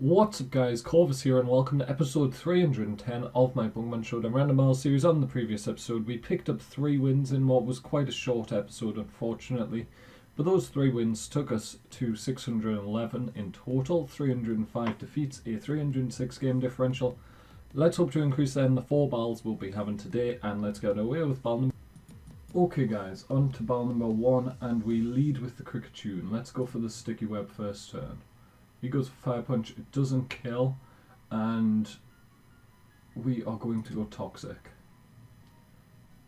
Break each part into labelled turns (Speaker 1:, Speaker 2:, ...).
Speaker 1: What's up guys, Corvus here and welcome to episode 310 of my Pokémon Showdown Random series. On the previous episode we picked up 3 wins in what was quite a short episode unfortunately, but those 3 wins took us to 611 in total, 305 defeats, a 306 game differential. Let's hope to increase that in the 4 battles we'll be having today, and let's get away with battle number. Okay guys, on to battle number 1 and we lead with the Cricketune. Let's go for the Sticky Web first turn. He goes for Fire Punch, it doesn't kill, and we are going to go Toxic.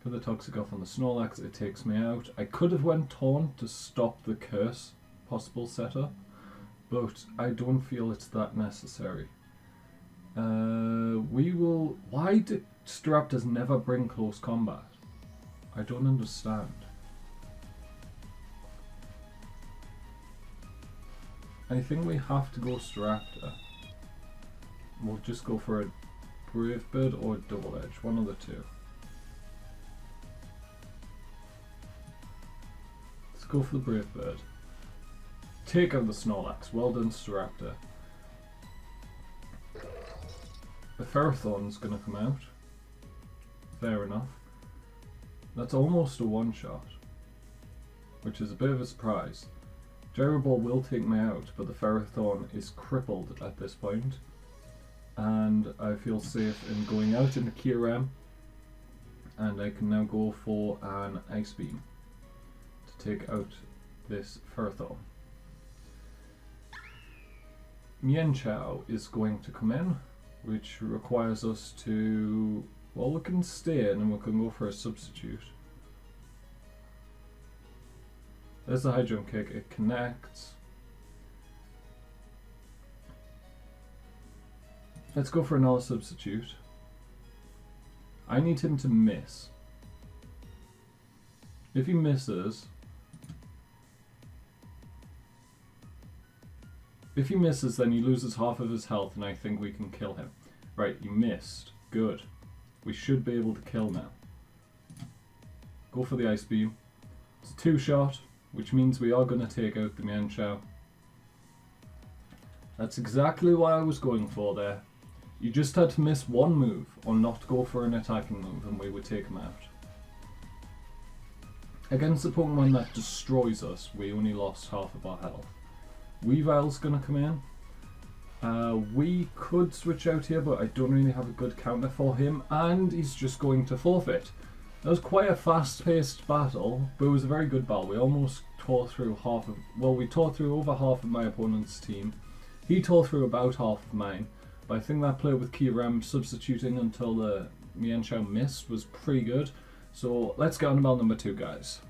Speaker 1: Get the Toxic off on the Snorlax, it takes me out. I could have went Taunt to stop the curse possible setup, but I don't feel it's that necessary. Why did Staraptors never bring close combat? I don't understand. I think we have to go Staraptor. We'll just go for a Brave Bird or a Double Edge, one of the two. Let's go for the Brave Bird. Take out the Snorlax, well done Staraptor. The Ferrothorn's gonna come out. Fair enough. That's almost a one-shot, which is a bit of a surprise. Gyro Ball will take me out, but the Ferrothorn is crippled at this point, and I feel safe in going out into Kyurem, and I can now go for an Ice Beam to take out this Ferrothorn. Mienshao is going to come in, which requires us to, well, we can stay in and we can go for a substitute. There's the high jump kick, it connects. Let's go for another substitute. I need him to miss. If he misses, then he loses half of his health and I think we can kill him. Right, he missed. Good. We should be able to kill now. Go for the Ice Beam. It's a 2-shot. Which means we are going to take out the Mienshao. That's exactly what I was going for there. You just had to miss one move or not go for an attacking move and we would take him out. Against the Pokemon that destroys us, we only lost half of our health. Weavile's going to come in. We could switch out here, but I don't really have a good counter for him, and he's just going to forfeit. That was quite a fast-paced battle, but it was a very good battle. We almost tore through we tore through over half of my opponent's team. He tore through about half of mine, but I think that play with Kyurem substituting until the Mienshao missed was pretty good. So let's get on to battle number 2, guys.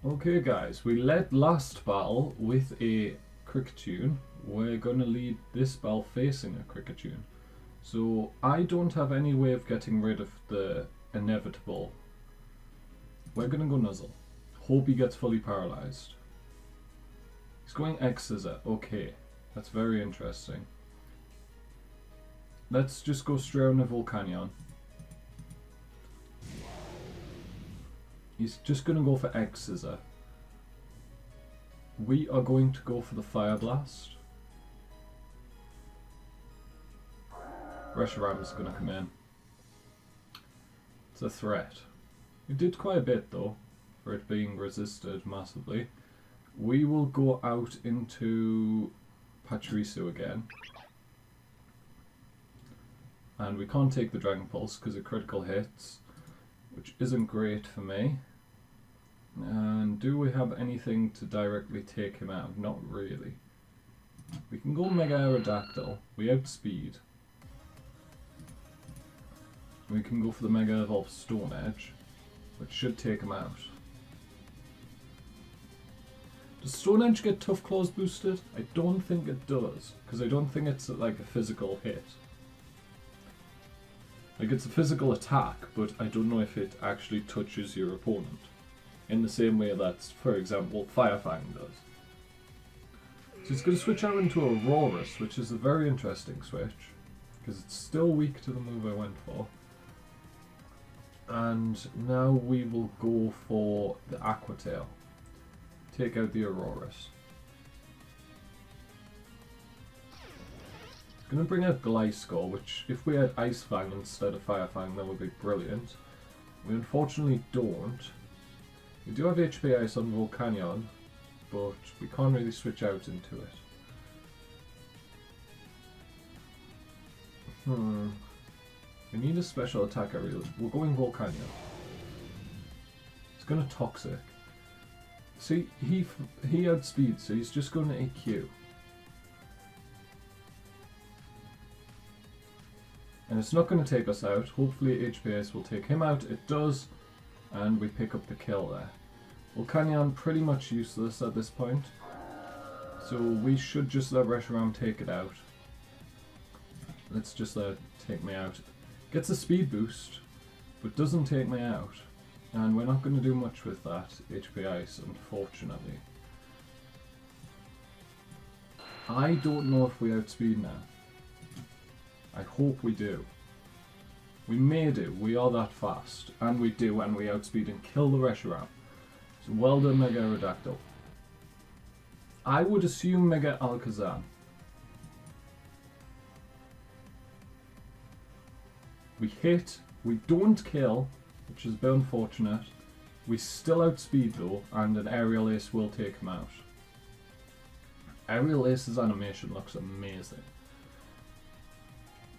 Speaker 1: Okay guys, we led last battle with a Cricketune. We're going to lead this battle facing a Cricketune. So I don't have any way of getting rid of the inevitable. We're going to go Nuzzle. Hope he gets fully paralyzed. He's going X-Scissor. Okay, that's very interesting. Let's just go straight on a Volcanion. He's just going to go for X-Scissor. We are going to go for the Fire Blast. Reshiram is going to come in. It's a threat. We did quite a bit though, for it being resisted massively. We will go out into Pachirisu again. And we can't take the Dragon Pulse because it critical hits, which isn't great for me. And do we have anything to directly take him out? Not really. We can go Mega Aerodactyl. We outspeed. We can go for the Mega Evolve Stone Edge, which should take him out. Does Stone Edge get Tough Claws boosted? I don't think it does, because I don't think it's like a physical hit. Like, it's a physical attack, but I don't know if it actually touches your opponent in the same way that, for example, Fire Fang does. So it's going to switch out into Aurorus, which is a very interesting switch, because it's still weak to the move I went for. And now we will go for the Aqua Tail. Take out the Aurorus. going to bring out Gliscor, which if we had Ice Fang instead of Fire Fang, that would be brilliant. We unfortunately don't. We do have HP Ice on Volcanion, but we can't really switch out into it. We need a special attack area. We're going Volcanion. It's going to Toxic. See, he outspeeds, so he's just going to AQ. And it's not going to take us out. Hopefully HPS will take him out. It does. And we pick up the kill there. Volcanion pretty much useless at this point. So we should just let Reshiram take it out. Let's just let it take me out. Gets a speed boost, but doesn't take me out. And we're not going to do much with that HP Ice, unfortunately. I don't know if we outspeed now. I hope we do. We may do, we are that fast. And we do, and we outspeed and kill the Reshiram. So well done, Mega Aerodactyl. I would assume Mega Alakazam. We hit, we don't kill, which is a bit unfortunate. We still outspeed though, and an Aerial Ace will take him out. Aerial Ace's animation looks amazing.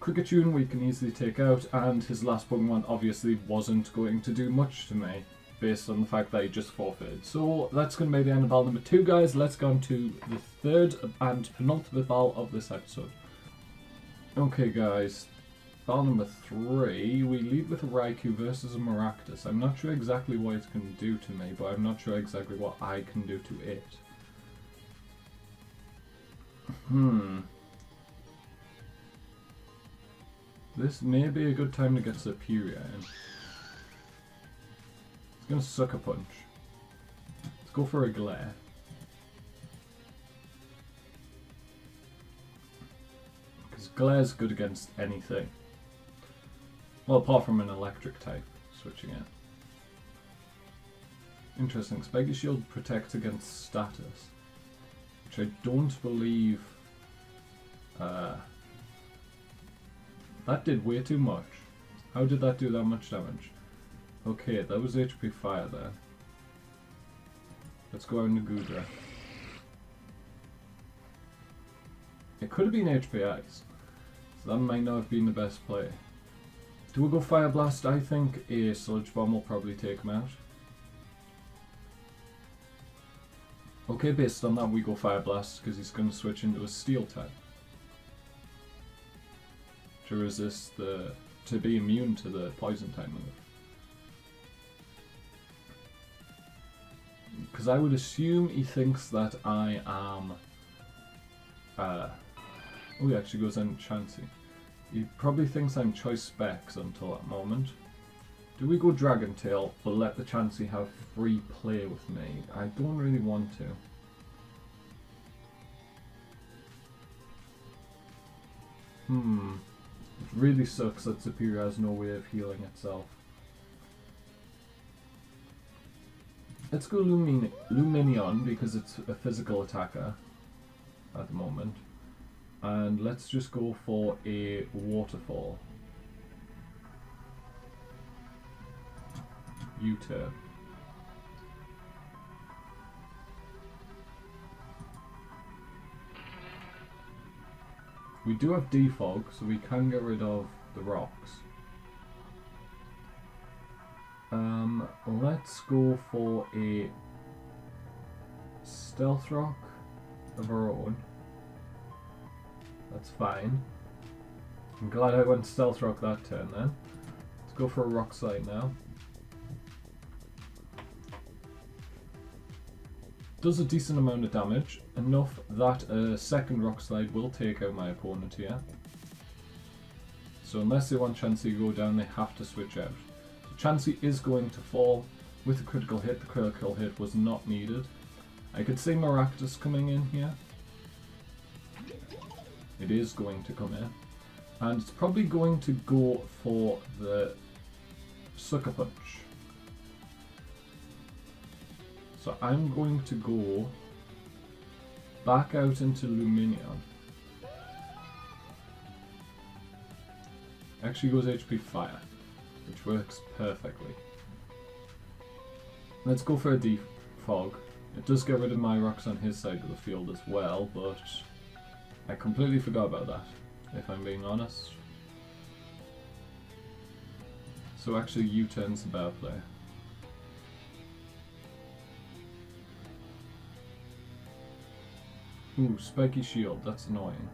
Speaker 1: Kricketune we can easily take out, and his last Pokemon obviously wasn't going to do much to me, based on the fact that he just forfeited. So that's going to be the end of battle number 2, guys. Let's go on to the third and penultimate battle of this episode. Okay guys, battle number 3, we lead with a Raikou versus a Maractus. I'm not sure exactly what it can do to me, but I'm not sure exactly what I can do to it. This may be a good time to get Superior in. It's going to Sucker Punch. Let's go for a Glare. Because Glare's good against anything. Well, apart from an electric type, switching it. Interesting. Spiky Shield protects against status, which I don't believe... that did way too much. How did that do that much damage? Okay, that was HP Fire there. Let's go out into Gudra. It could have been HP Ice, so that might not have been the best play. Do we go Fire Blast? I think a Sludge Bomb will probably take him out. Okay, based on that we go Fire Blast because he's going to switch into a Steel type. To resist to be immune to the Poison type move. Because I would assume he thinks that I am... oh, he actually goes in Chansey. He probably thinks I'm Choice Specs until that moment. Do we go Dragon Tail, but let the Chansey have free play with me? I don't really want to. It really sucks that Superior has no way of healing itself. Let's go Luminion because it's a physical attacker at the moment. And let's just go for a Waterfall. U-turn. We do have Defog, so we can get rid of the rocks. Let's go for a Stealth Rock of our own. That's fine. I'm glad I went Stealth Rock that turn then. Let's go for a Rock Slide now. Does a decent amount of damage, enough that a second Rock Slide will take out my opponent here. So unless they want Chansey to go down, they have to switch out. So Chansey is going to fall with a critical hit. The critical hit was not needed. I could see Maractus coming in here. It is going to come in. And it's probably going to go for the Sucker Punch. So I'm going to go back out into Luminion. Actually goes HP Fire, which works perfectly. Let's go for a defog. It does get rid of my rocks on his side of the field as well, but I completely forgot about that, if I'm being honest. So actually U-turn's the better play. Ooh, spiky shield, that's annoying.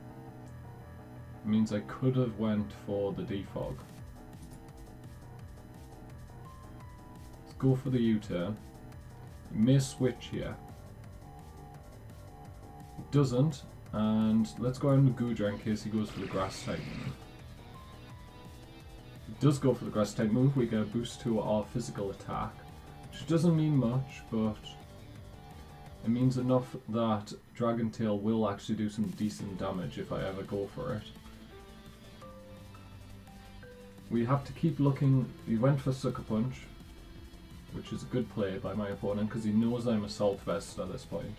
Speaker 1: It means I could have went for the defog. Let's go for the U-turn. It may switch here. It doesn't, and let's go around with Goodra in case he goes for the grass type move. He does go for the grass type move, we get a boost to our physical attack, which doesn't mean much, but it means enough that Dragon Tail will actually do some decent damage if I ever go for it. We have to keep looking. He went for Sucker Punch, which is a good play by my opponent because he knows I'm Assault Vest at this point.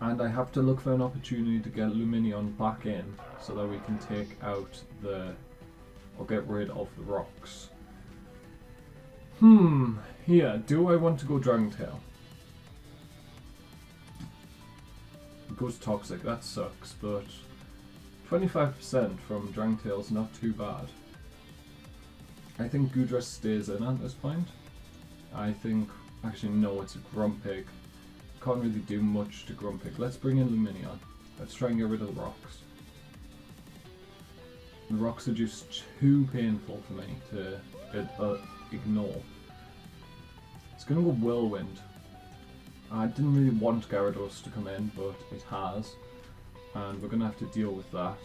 Speaker 1: And I have to look for an opportunity to get Lumineon back in so that we can take out or get rid of the rocks. Here, do I want to go Dragon Tail? It goes Toxic, that sucks, but 25% from Dragon Tail is not too bad. I think Goodra stays in at this point. I think, actually no, it's a Grumpig. Can't really do much to Grumpig. Let's bring in Lumineon. Let's try and get rid of the rocks. The rocks are just too painful for me to ignore. It's gonna go Whirlwind. I didn't really want Gyarados to come in, but it has. And we're gonna have to deal with that.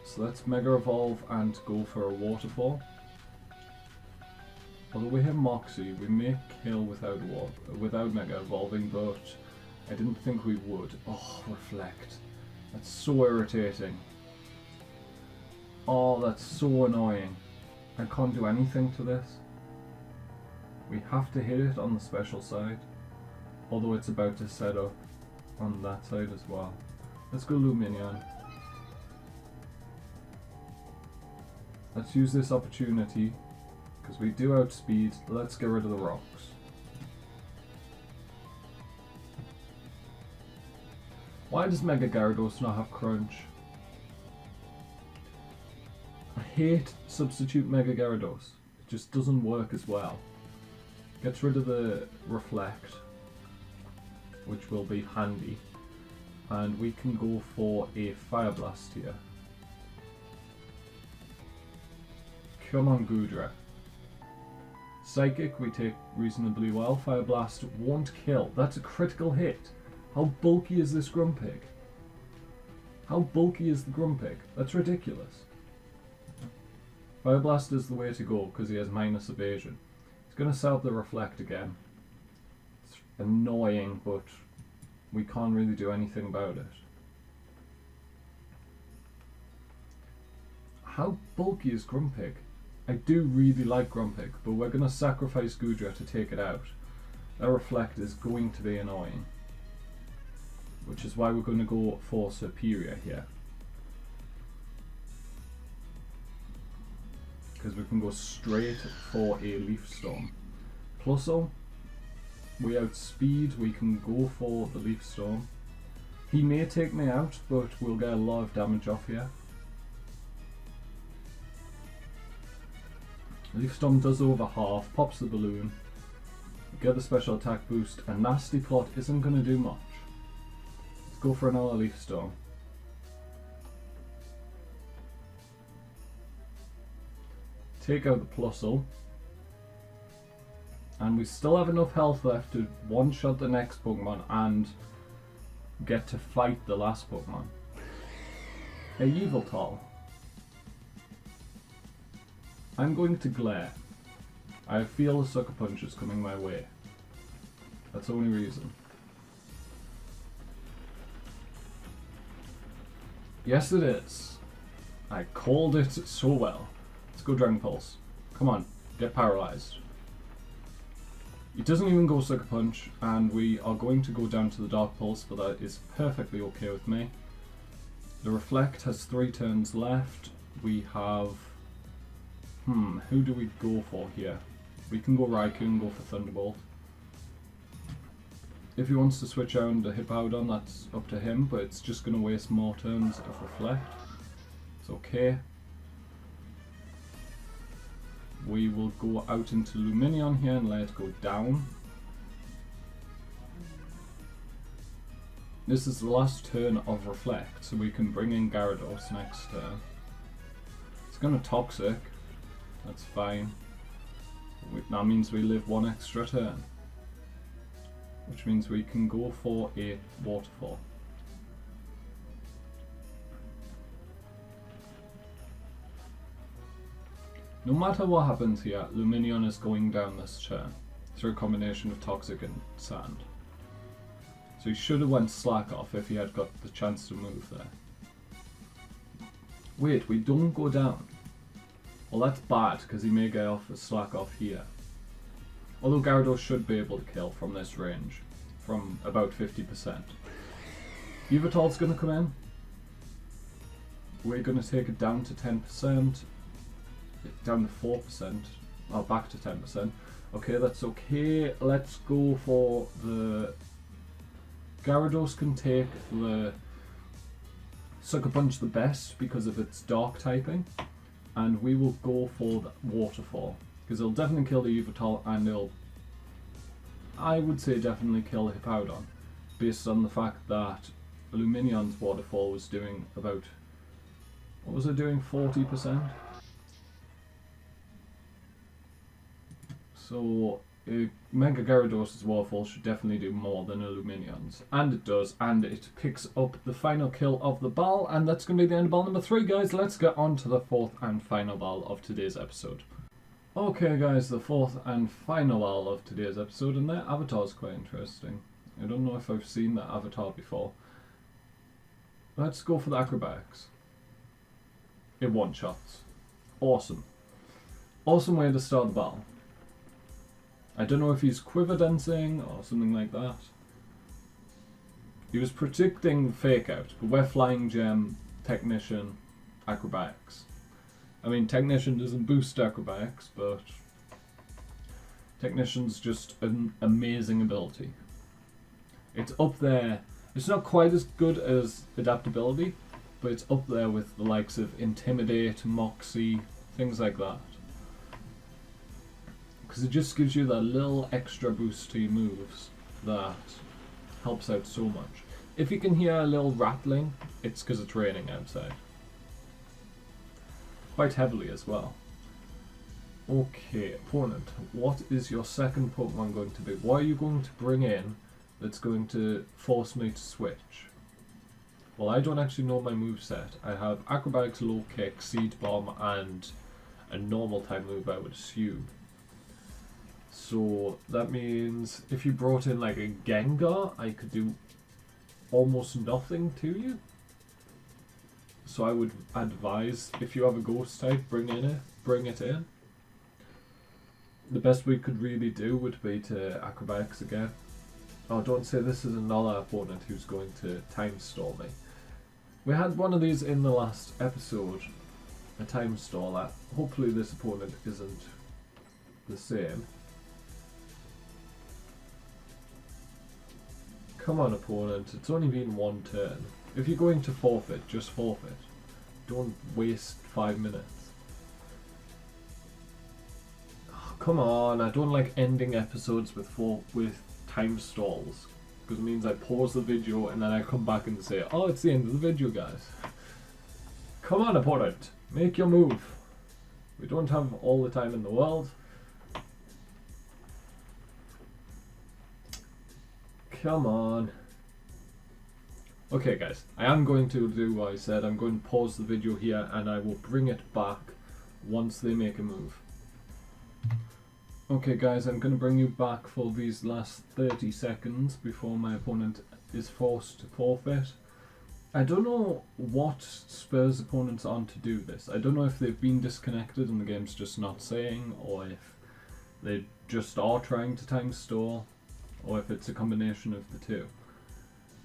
Speaker 1: So let's Mega Evolve and go for a Waterfall. Although we have Moxie, we may kill without Mega Evolving, but I didn't think we would. Oh, Reflect. That's so irritating. Oh, that's so annoying. I can't do anything to this. We have to hit it on the special side, although it's about to set up on that side as well. Let's go Lumineon. Let's use this opportunity, because we do outspeed. Let's get rid of the rocks. Why does Mega Gyarados not have Crunch? I hate Substitute Mega Gyarados. It just doesn't work as well. Gets rid of the Reflect, which will be handy. And we can go for a Fire Blast here. Come on, Goodra. Psychic we take reasonably well. Fire Blast won't kill. That's a critical hit. How bulky is this Grumpig? How bulky is the Grumpig? That's ridiculous. Fire Blast is the way to go because he has minus evasion. He's going to set up the Reflect again. It's annoying, but we can't really do anything about it. How bulky is Grumpig? I do really like Grumpig, but we're going to sacrifice Goodra to take it out. That Reflect is going to be annoying, which is why we're going to go for Superior here. Because we can go straight for a Leaf Storm. Plusle, we outspeed, we can go for the Leaf Storm. He may take me out, but we'll get a lot of damage off here. Leaf Storm does over half, pops the balloon, get the special attack boost, and Nasty Plot isn't going to do much. Let's go for another Leaf Storm. Take out the Plusle, and we still have enough health left to one-shot the next Pokemon and get to fight the last Pokemon. Hey, Yveltal. I'm going to Glare. I feel a Sucker Punch is coming my way. That's the only reason. Yes, it is. I called it so well. Let's go Dragon Pulse. Come on, get paralyzed. It doesn't even go Sucker Punch, and we are going to go down to the Dark Pulse, but that is perfectly okay with me. The Reflect has 3 turns left. We have... who do we go for here? We can go Raikou and go for Thunderbolt. If he wants to switch out into Hippowdon, that's up to him, but it's just going to waste more turns of Reflect. It's okay. We will go out into Lumineon here and let it go down. This is the last turn of Reflect, so we can bring in Gyarados next turn. It's going to Toxic. That's fine. That means we live 1 extra turn. Which means we can go for a Waterfall. No matter what happens here, Lumineon is going down this turn through a combination of Toxic and Sand. So he should have went Slack Off if he had got the chance to move there. Wait, we don't go down. Well, that's bad because he may get off a Slack Off here. Although Gyarados should be able to kill from this range, from about 50%. Yveltal's going to come in. We're going to take it down to 10%. Down to 4%. Oh, back to 10%. Okay, that's okay. Let's go for the... Gyarados can take the Sucker Punch the best because of its Dark typing. And we will go for the Waterfall. Because it'll definitely kill the Yveltal and it'll, I would say, definitely kill the Hippowdon. Based on the fact that Lumineon's Waterfall was doing about, what was it doing, 40%? So Mega Gyarados' Waterfall should definitely do more than a Lumineon's. And it does, and it picks up the final kill of the battle, and that's going to be the end of battle number 3, guys. Let's get on to the 4th and final battle of today's episode. Okay guys, the 4th and final battle of today's episode, and their avatar is quite interesting. I don't know if I've seen that avatar before. Let's go for the Acrobatics. It one-shots. Awesome. Awesome way to start the battle. I don't know if he's Quiver Dancing or something like that. He was predicting Fake Out, but we're Flying Gem, Technician, Acrobatics. I mean, Technician doesn't boost Acrobatics, but Technician's just an amazing ability. It's up there. It's not quite as good as Adaptability, but it's up there with the likes of Intimidate, Moxie, things like that. Because it just gives you that little extra boost to your moves that helps out so much. If you can hear a little rattling, it's because it's raining outside. Quite heavily as well. Okay, opponent, what is your second Pokemon going to be? What are you going to bring in that's going to force me to switch? Well, I don't actually know my moveset. I have Acrobatics, Low Kick, Seed Bomb, and a normal type move, I would assume. So that means if you brought in like a Gengar, I could do almost nothing to you. So I would advise, if you have a Ghost type, bring it in. The best we could really do would be to Acrobatics again. Oh, don't say this is another opponent who's going to Time Stall me. We had one of these in the last episode, a Time Staller. Hopefully this opponent isn't the same. Come on, opponent, it's only been 1 turn. If you're going to forfeit, just forfeit. Don't waste 5 minutes. Oh, come on, I don't like ending episodes with time stalls. Because it means I pause the video and then I come back and say, oh, it's the end of the video, guys. Come on, opponent, make your move. We don't have all the time in the world. Come on. Okay guys, I am going to do what I said. I'm going to pause the video here and I will bring it back once they make a move. Okay guys, I'm going to bring you back for these last 30 seconds before my opponent is forced to forfeit. I don't know what spurs opponents on to do this. I don't know if they've been disconnected and the game's just not saying, or if they just are trying to time stall, or if it's a combination of the two.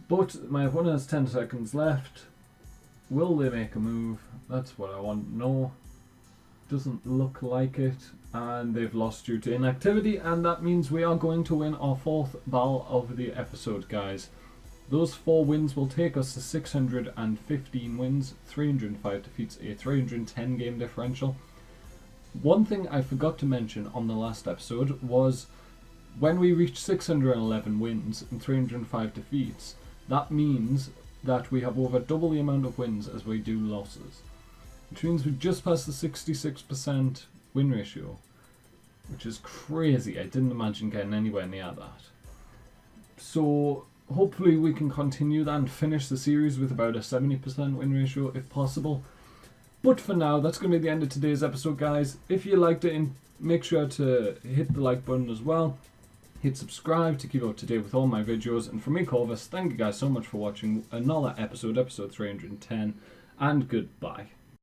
Speaker 1: But my opponent has 10 seconds left. Will they make a move? That's what I want to know. Doesn't look like it, and they've lost due to inactivity, and that means we are going to win our 4th battle of the episode, guys. Those 4 wins will take us to 615 wins, 305 defeats, a 310 game differential. One thing I forgot to mention on the last episode was when we reach 611 wins and 305 defeats, that means that we have over double the amount of wins as we do losses. Which means we've just passed the 66% win ratio, which is crazy. I didn't imagine getting anywhere near that. So hopefully we can continue that and finish the series with about a 70% win ratio if possible. But for now, that's going to be the end of today's episode, guys. If you liked it, make sure to hit the like button as well. Hit subscribe to keep up to date with all my videos. And from me, Corvus, thank you guys so much for watching another episode 310, and goodbye.